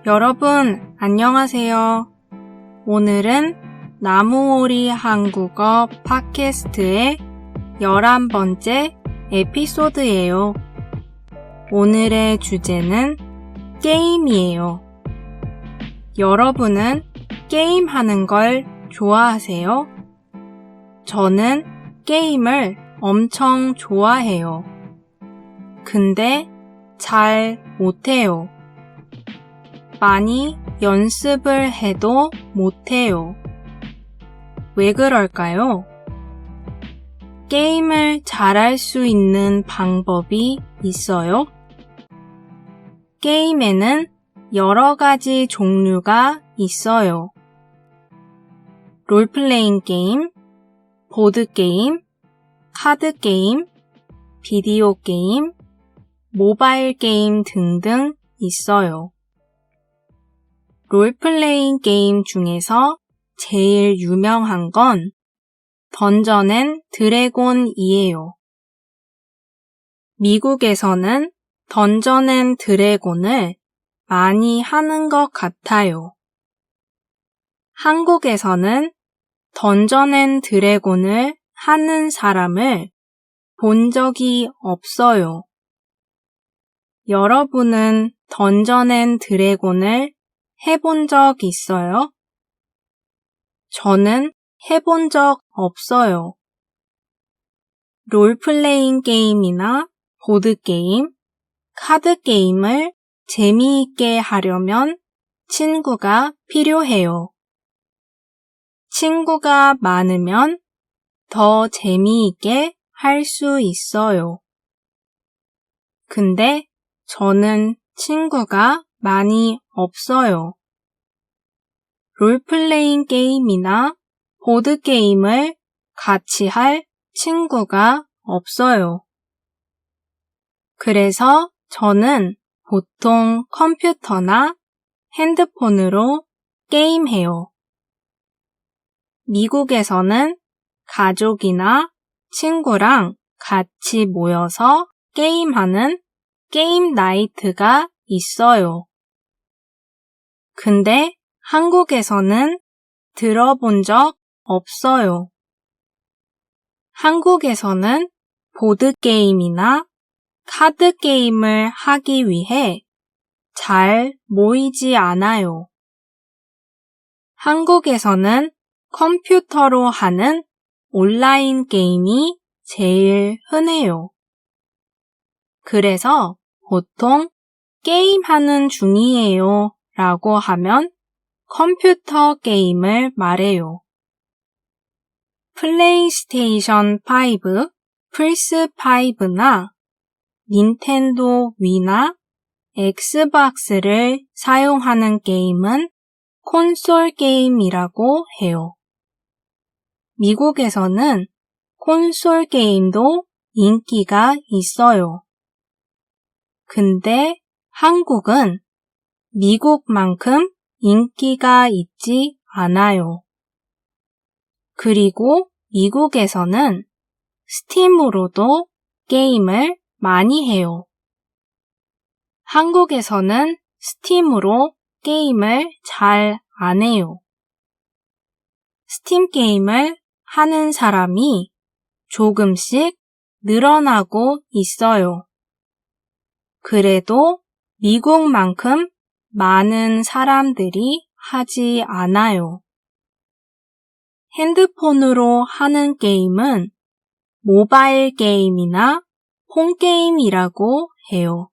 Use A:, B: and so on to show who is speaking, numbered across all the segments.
A: 여러분, 안녕하세요. 오늘은 나무오리 한국어 팟캐스트의 11번째 에피소드예요. 오늘의 주제는 게임이에요. 여러분은 게임하는 걸 좋아하세요? 저는 게임을 엄청 좋아해요. 근데 잘 못해요. 많이 연습을 해도 못해요. 왜 그럴까요? 게임을 잘할 수 있는 방법이 있어요? 게임에는 여러 가지 종류가 있어요. 롤플레잉 게임, 보드게임, 카드게임, 비디오 게임, 모바일 게임 등등 있어요. 롤플레잉 게임 중에서 제일 유명한 건 던전 앤 드래곤이에요. 미국에서는 던전 앤 드래곤을 많이 하는 것 같아요. 한국에서는 던전 앤 드래곤을 하는 사람을 본 적이 없어요. 여러분은 던전 앤 드래곤을 해본 적 있어요? 저는 해본 적 없어요. 롤플레잉 게임이나 보드게임, 카드게임을 재미있게 하려면 친구가 필요해요. 친구가 많으면 더 재미있게 할 수 있어요. 근데 저는 친구가 많이 없어요. 롤플레잉 게임이나 보드게임을 같이 할 친구가 없어요. 그래서 저는 보통 컴퓨터나 핸드폰으로 게임해요. 미국에서는 가족이나 친구랑 같이 모여서 게임하는 게임 나이트가 있어요. 근데 한국에서는 들어본 적 없어요. 한국에서는 보드게임이나 카드게임을 하기 위해 잘 모이지 않아요. 한국에서는 컴퓨터로 하는 온라인 게임이 제일 흔해요. 그래서 보통 게임하는 중이에요 라고 하면 컴퓨터 게임을 말해요. 플레이스테이션 5, 플스5나 닌텐도 위나 엑스박스를 사용하는 게임은 콘솔 게임이라고 해요. 미국에서는 콘솔 게임도 인기가 있어요. 근데 한국은 미국만큼 인기가 있지 않아요. 그리고 미국에서는 스팀으로도 게임을 많이 해요. 한국에서는 스팀으로 게임을 잘 안 해요. 스팀 게임을 하는 사람이 조금씩 늘어나고 있어요. 그래도 미국만큼 많은 사람들이 하지 않아요. 핸드폰으로 하는 게임은 모바일 게임이나 폰게임이라고 해요.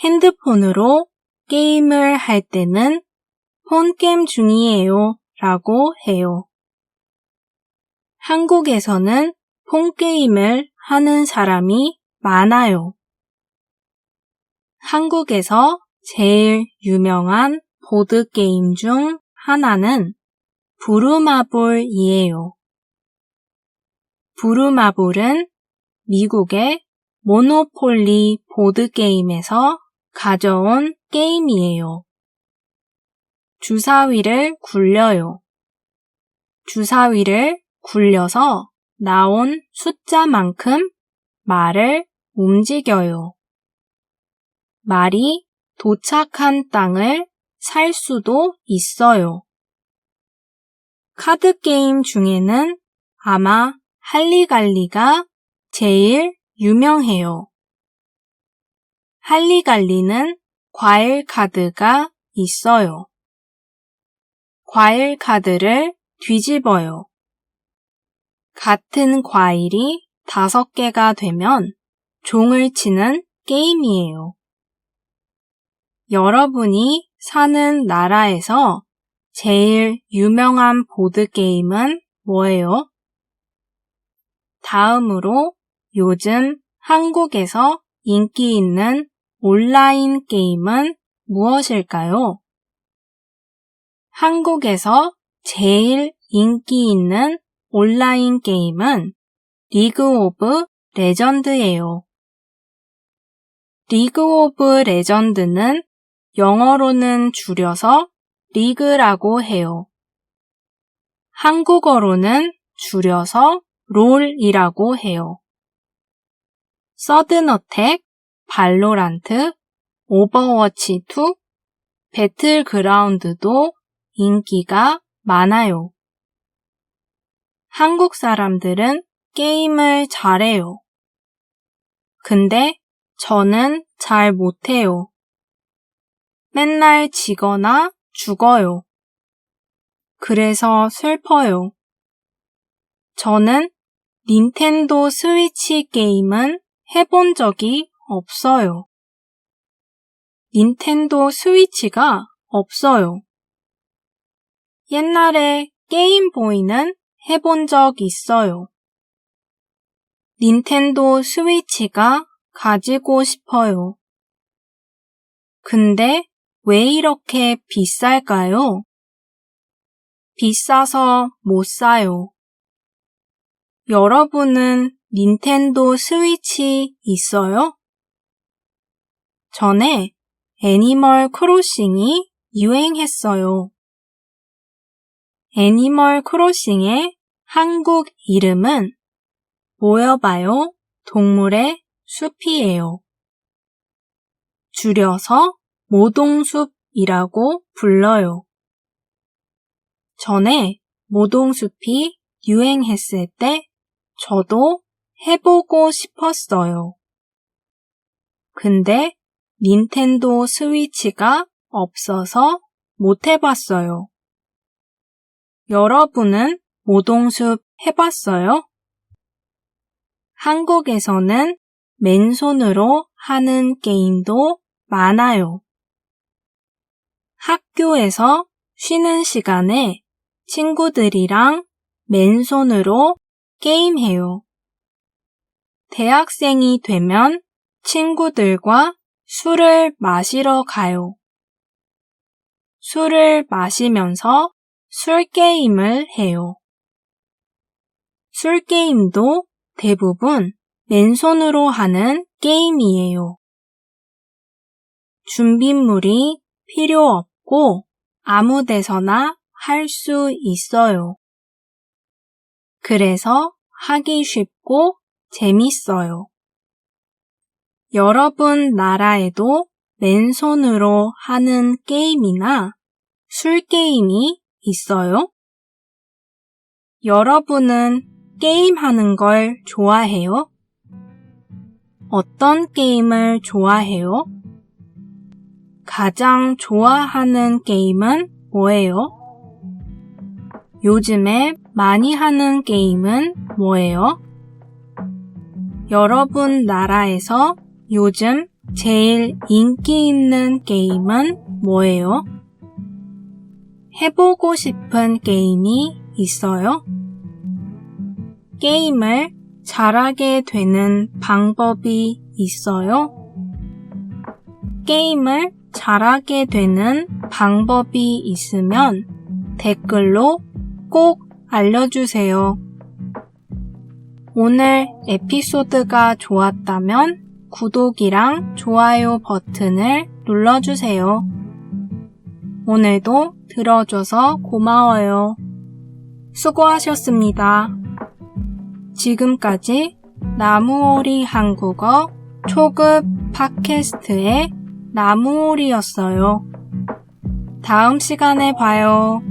A: 핸드폰으로 게임을 할 때는 폰게임 중이에요 라고 해요. 한국에서는 폰게임을 하는 사람이 많아요. 한국에서 제일 유명한 보드게임 중 하나는 부루마블이에요. 부루마블은 미국의 모노폴리 보드게임에서 가져온 게임이에요. 주사위를 굴려요. 주사위를 굴려서 나온 숫자만큼 말을 움직여요. 말이 도착한 땅을 살 수도 있어요. 카드 게임 중에는 아마 할리갈리가 제일 유명해요. 할리갈리는 과일 카드가 있어요. 과일 카드를 뒤집어요. 같은 과일이 5개가 되면 종을 치는 게임이에요. 여러분이 사는 나라에서 제일 유명한 보드게임은 뭐예요? 다음으로 요즘 한국에서 인기 있는 온라인 게임은 무엇일까요? 한국에서 제일 인기 있는 온라인 게임은 리그 오브 레전드예요. 리그 오브 레전드는 영어로는 줄여서 리그라고 해요. 한국어로는 줄여서 롤이라고 해요. 서든어택, 발로란트, 오버워치2, 배틀그라운드도 인기가 많아요. 한국 사람들은 게임을 잘해요. 근데 저는 잘 못해요. 맨날 지거나 죽어요. 그래서 슬퍼요. 저는 닌텐도 스위치 게임은 해본 적이 없어요. 닌텐도 스위치가 없어요. 옛날에 게임보이는 해본 적 있어요. 닌텐도 스위치가 가지고 싶어요. 근데 왜 이렇게 비쌀까요? 비싸서 못 사요. 여러분은 닌텐도 스위치 있어요? 전에 애니멀 크로싱이 유행했어요. 애니멀 크로싱의 한국 이름은 모여봐요 동물의 숲이에요. 줄여서 모동숲이라고 불러요. 전에 모동숲이 유행했을 때 저도 해보고 싶었어요. 근데 닌텐도 스위치가 없어서 못 해봤어요. 여러분은 모동숲 해봤어요? 한국에서는 맨손으로 하는 게임도 많아요. 학교에서 쉬는 시간에 친구들이랑 맨손으로 게임해요. 대학생이 되면 친구들과 술을 마시러 가요. 술을 마시면서 술게임을 해요. 술게임도 대부분 맨손으로 하는 게임이에요. 준비물이 필요 없고 아무 데서나 할 수 있어요. 그래서 하기 쉽고 재밌어요. 여러분 나라에도 맨손으로 하는 게임이나 술게임이 있어요? 여러분은 게임하는 걸 좋아해요? 어떤 게임을 좋아해요? 가장 좋아하는 게임은 뭐예요? 요즘에 많이 하는 게임은 뭐예요? 여러분 나라에서 요즘 제일 인기 있는 게임은 뭐예요? 해보고 싶은 게임이 있어요? 게임을 잘하게 되는 방법이 있어요? 게임을 잘하게 되는 방법이 있으면 댓글로 꼭 알려주세요. 오늘 에피소드가 좋았다면 구독이랑 좋아요 버튼을 눌러주세요. 오늘도 들어줘서 고마워요. 수고하셨습니다. 지금까지 나무오리 한국어 초급 팟캐스트의 나무홀이었어요. 다음 시간에 봐요.